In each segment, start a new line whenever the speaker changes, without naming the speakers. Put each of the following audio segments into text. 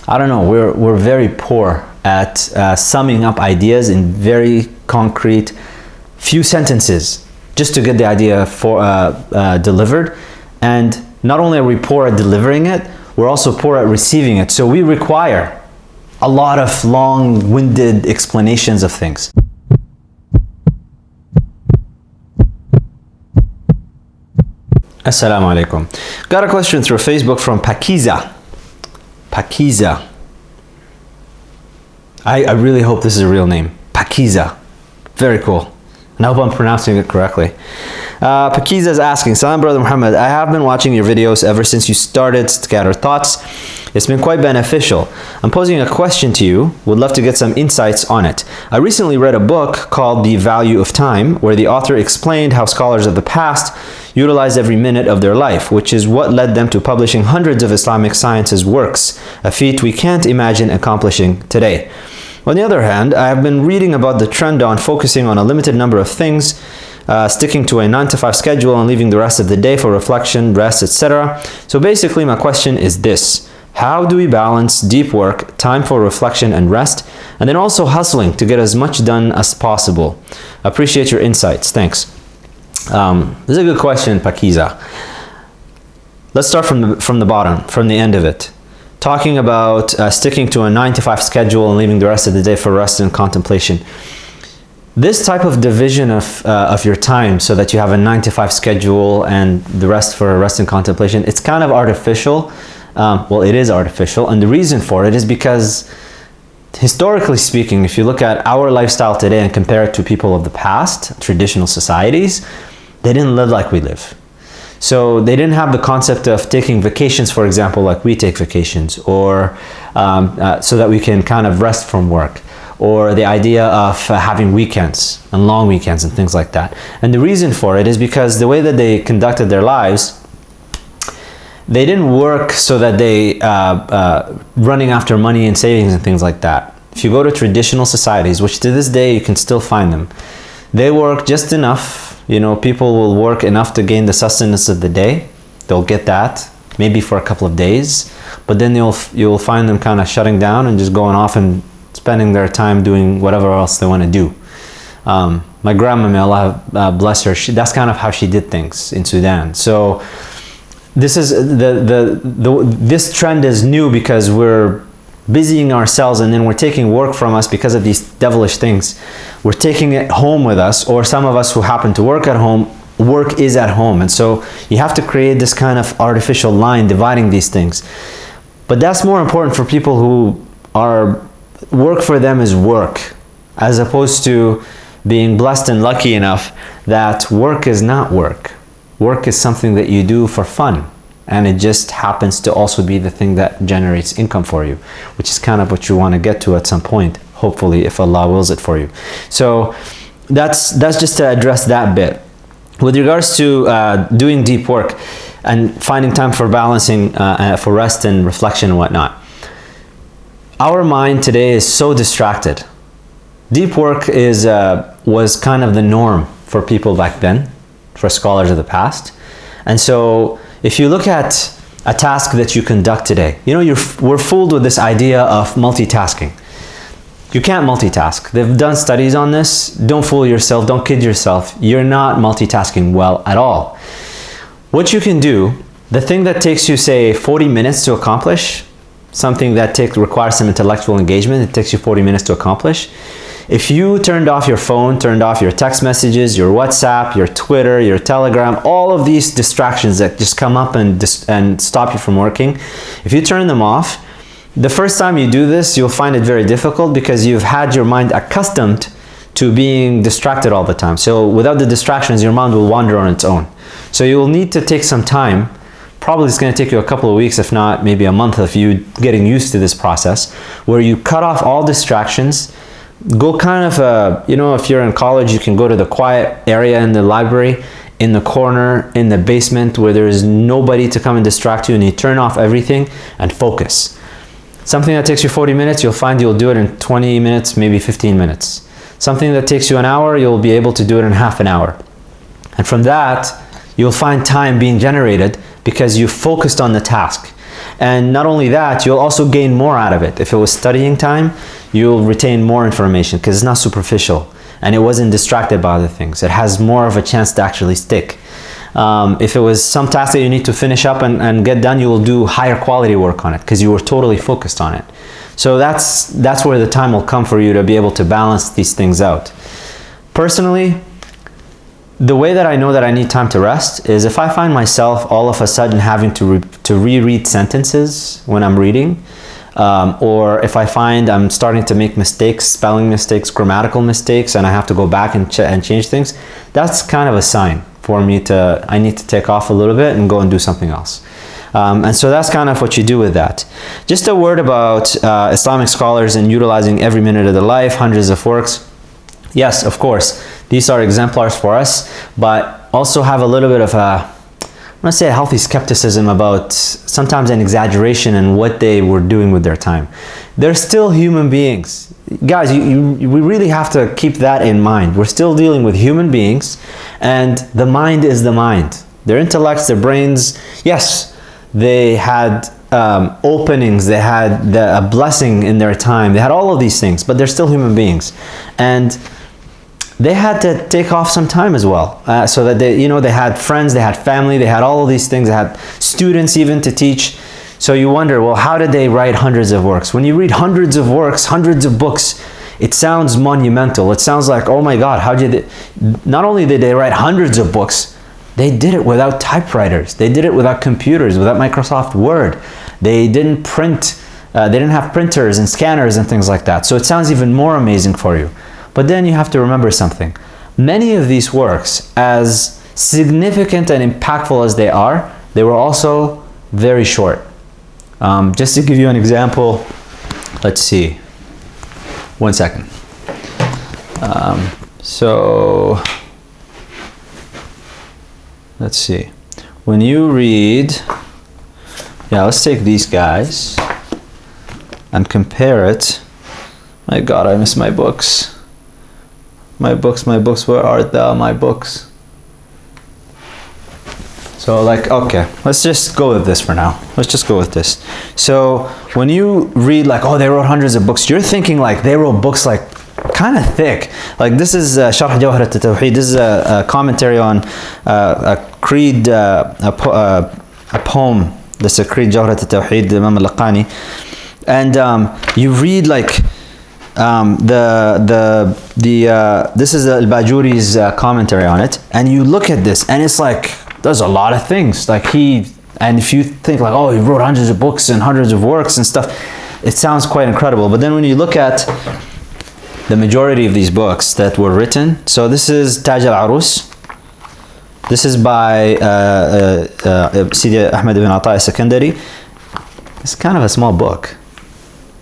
I don't know, we're very poor at summing up ideas in very concrete few sentences just to get the idea delivered. And not only are we poor at delivering it, we're also poor at receiving it. So we require a lot of long-winded explanations of things. Assalamu alaikum. Got a question through Facebook from Pakiza. Pakiza. I really hope this is a real name. Pakiza. Very cool. And I hope I'm pronouncing it correctly. Pakiza is asking, Salam Brother Muhammad, I have been watching your videos ever since you started Scatter Thoughts. It's been quite beneficial. I'm posing a question to you. Would love to get some insights on it. I recently read a book called The Value of Time, where the author explained how scholars of the past utilized every minute of their life, which is what led them to publishing hundreds of Islamic sciences works, a feat we can't imagine accomplishing today. On the other hand, I have been reading about the trend on focusing on a limited number of things, sticking to a 9-to-5 schedule and leaving the rest of the day for reflection, rest, etc. So basically my question is this: how do we balance deep work, time for reflection and rest, and then also hustling to get as much done as possible? Appreciate your insights. Thanks. This is a good question, Pakiza. Let's start from the bottom, from the end of it. Talking about sticking to a 9-to-5 schedule and leaving the rest of the day for rest and contemplation. This type of division of your time so that you have a 9-to-5 schedule and the rest for rest and contemplation, it's kind of artificial. Well, it is artificial, and the reason for it is because historically speaking, if you look at our lifestyle today and compare it to people of the past, traditional societies, they didn't live like we live. So they didn't have the concept of taking vacations, for example, like we take vacations, or so that we can kind of rest from work, or the idea of having weekends and long weekends and things like that. And the reason for it is because the way that they conducted their lives, they didn't work so that they running after money and savings and things like that. If you go to traditional societies, which to this day you can still find them, they work just enough. You know, people will work enough to gain the sustenance of the day. They'll get that maybe for a couple of days, but then you'll find them kind of shutting down and just going off and spending their time doing whatever else they want to do. My grandma, may Allah bless her, that's kind of how she did things in Sudan. So this is this trend is new because we're busying ourselves, and then we're taking work from us because of these devilish things. We're taking it home with us, or some of us who happen to work at home, work is at home. And so you have to create this kind of artificial line dividing these things. But that's more important for people who are, work for them is work, as opposed to being blessed and lucky enough that work is not work. Work is something that you do for fun. And it just happens to also be the thing that generates income for you, which is kind of what you want to get to at some point, hopefully, if Allah wills it for you. So that's just to address that bit. With regards to doing deep work and finding time for balancing, for rest and reflection and whatnot, our mind today is so distracted. Deep work was kind of the norm for people back then, for scholars of the past. And so if you look at a task that you conduct today, you know, we're fooled with this idea of multitasking. You can't multitask. They've done studies on this. Don't fool yourself, don't kid yourself. You're not multitasking well at all. What you can do, the thing that takes you, say, 40 minutes to accomplish, something that requires some intellectual engagement, it takes you 40 minutes to accomplish. If you turned off your phone, turned off your text messages, your WhatsApp, your Twitter, your Telegram, all of these distractions that just come up and stop you from working, if you turn them off, the first time you do this, you'll find it very difficult because you've had your mind accustomed to being distracted all the time. So without the distractions, your mind will wander on its own. So you will need to take some time. Probably it's going to take you a couple of weeks, if not maybe a month of you getting used to this process, where you cut off all distractions. Go kind of, you know, if you're in college, you can go to the quiet area in the library, in the corner, in the basement, where there is nobody to come and distract you, and you turn off everything and focus. Something that takes you 40 minutes, you'll find you'll do it in 20 minutes, maybe 15 minutes. Something that takes you an hour, you'll be able to do it in half an hour. And from that, you'll find time being generated because you focused on the task. And not only that, you'll also gain more out of it. If it was studying time, you'll retain more information because it's not superficial and it wasn't distracted by other things. It has more of a chance to actually stick. If it was some task that you need to finish up and get done, you will do higher quality work on it because you were totally focused on it. So that's where the time will come for you to be able to balance these things out. Personally, the way that I know that I need time to rest is if I find myself all of a sudden having to reread sentences when I'm reading, or if I find I'm starting to make mistakes, spelling mistakes, grammatical mistakes, and I have to go back and change things, that's kind of a sign for me I need to take off a little bit and go and do something else. And so that's kind of what you do with that. Just a word about Islamic scholars and utilizing every minute of their life, hundreds of works. Yes, of course, these are exemplars for us, but also have a little bit of a, I'm gonna say a healthy skepticism about sometimes an exaggeration in what they were doing with their time. They're still human beings. Guys, we really have to keep that in mind. We're still dealing with human beings, and the mind is the mind. Their intellects, their brains, yes, they had openings, they had a blessing in their time, they had all of these things, but they're still human beings. And they had to take off some time as well, so that they had friends, they had family, they had all of these things, they had students even to teach. So you wonder, well, how did they write hundreds of works? When you read hundreds of works, hundreds of books, it sounds monumental. It sounds like, oh my God, not only did they write hundreds of books, they did it without typewriters. They did it without computers, without Microsoft Word. They didn't print, they didn't have printers and scanners and things like that. So it sounds even more amazing for you. But then you have to remember something. Many of these works, as significant and impactful as they were also very short. Just to give you an example, let's see. One second. So, let's see. When you read, let's take these guys and compare it. My God, I miss my books. My books, where art thou, my books? So okay, let's just go with this for now. Let's just go with this. So when you read oh, they wrote hundreds of books, you're thinking they wrote books kind of thick. This is Sharh Jawharat al-Tawheed. This is a commentary on a creed, a poem. This is a creed, Jawharat al-Tawheed, Imam al-Laqani. And you read this is al-Bajuri's commentary on it, and you look at this and it's there's a lot of things and if you think oh, he wrote hundreds of books and hundreds of works and stuff, it sounds quite incredible. But then when you look at the majority of these books that were written, so this is Taj al-Arus. This is by Sidi Ahmed ibn Ata al-Sakandari. It's kind of a small book.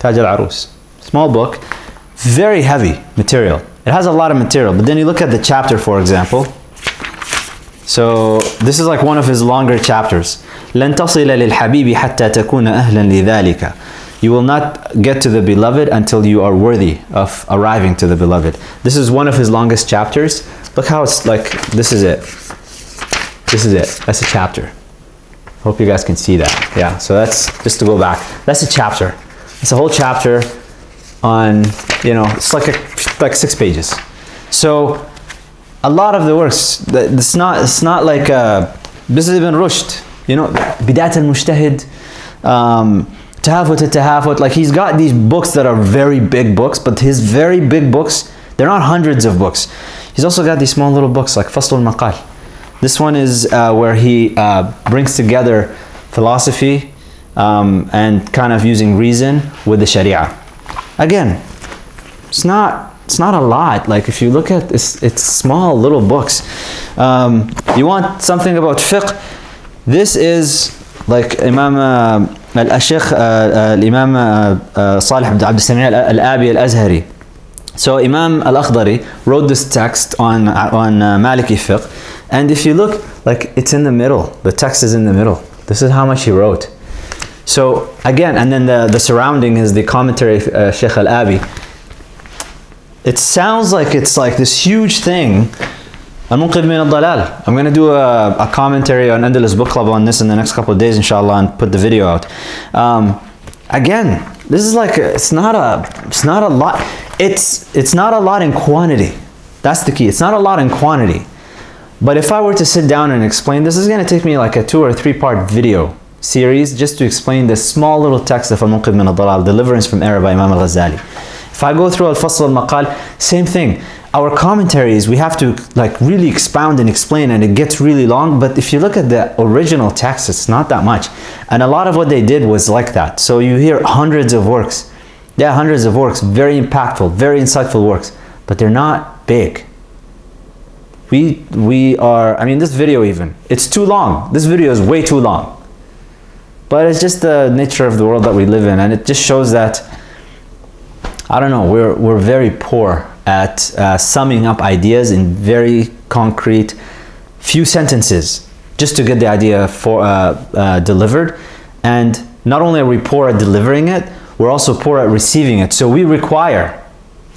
Taj al-Arus, small book, very heavy material. It has a lot of material, but then you look at the chapter, for example. So this is one of his longer chapters. لن تصل للحبيب حتى تكون أهلا لذلك. You will not get to the beloved until you are worthy of arriving to the beloved. This is one of his longest chapters. Look how it's this is it. This is it. That's a chapter. Hope you guys can see that. Yeah, so that's, just to go back, that's a chapter. It's a whole chapter on, it's like 6 pages. So a lot of the works, it's not like this is Ibn Rushd, Bidayat al-Mujtahid, Tahafut al-Tahafut, he's got these books that are very big books, but his very big books, they're not hundreds of books. He's also got these small little books like Fasl al-Maqal. This one is where he brings together philosophy and kind of using reason with the Sharia. Again, it's not a lot. If you look at this, it's small little books. You want something about fiqh? This is Imam al-Shaykh al-Imam Salih ibn Abd al-Sami' al-Abi al-Azhari. So Imam al-Akhdari wrote this text on Maliki fiqh, and if you look, it's in the middle. The text is in the middle. This is how much he wrote. So again, and then the surrounding is the commentary of Shaykh al-Abi. It sounds like it's this huge thing, Al-Munqidh min al-Dalal. I'm going to do a commentary on Andalus Book Club on this in the next couple of days, inshallah, and put the video out. Again, this is like, it's not a lot. It's not a lot in quantity. That's the key. It's not a lot in quantity. But if I were to sit down and explain, this is going to take me like a 2 or 3 part video series just to explain this small little text of Al-Munqidh min al-Dalal, Deliverance from Error by Imam al-Ghazali. If I go through Al-Fasl al-Maqal, same thing. Our commentaries, we have to like really expound and explain, and it gets really long. But if you look at the original text, it's not that much. And a lot of what they did was like that. So you hear hundreds of works. Yeah, hundreds of works, very impactful, very insightful works, but they're not big. We are, I mean, this video even, it's too long. This video is way too long. But it's just the nature of the world that we live in, and it just shows that, I don't know, we're very poor at summing up ideas in very concrete few sentences just to get the idea delivered. And not only are we poor at delivering it, we're also poor at receiving it. So we require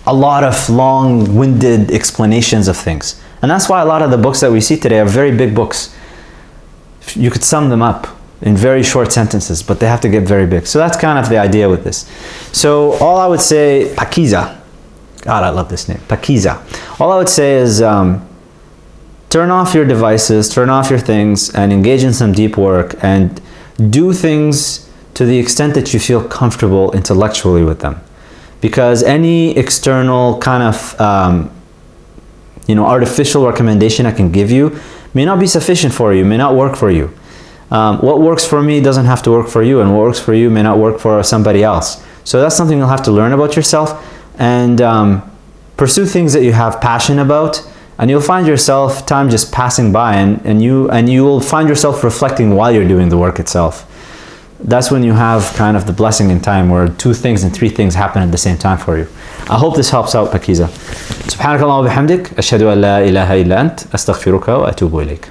a lot of long-winded explanations of things. And that's why a lot of the books that we see today are very big books. You could sum them up in very short sentences, but they have to get very big. So that's kind of the idea with this. So all I would say, Pakiza. God, I love this name, Pakiza. All I would say is turn off your devices, turn off your things, and engage in some deep work, and do things to the extent that you feel comfortable intellectually with them. Because any external kind of artificial recommendation I can give you may not be sufficient for you, may not work for you. What works for me doesn't have to work for you, and what works for you may not work for somebody else. So that's something you'll have to learn about yourself, and pursue things that you have passion about, and you'll find yourself time just passing by, and you will find yourself reflecting while you're doing the work itself. That's when you have kind of the blessing in time where 2 things and 3 things happen at the same time for you. I hope this helps out, Pakiza. سبحانك اللهم وبحمدك أشهد أن لا إله إلا أنت أستغفرك وأتوب إليك.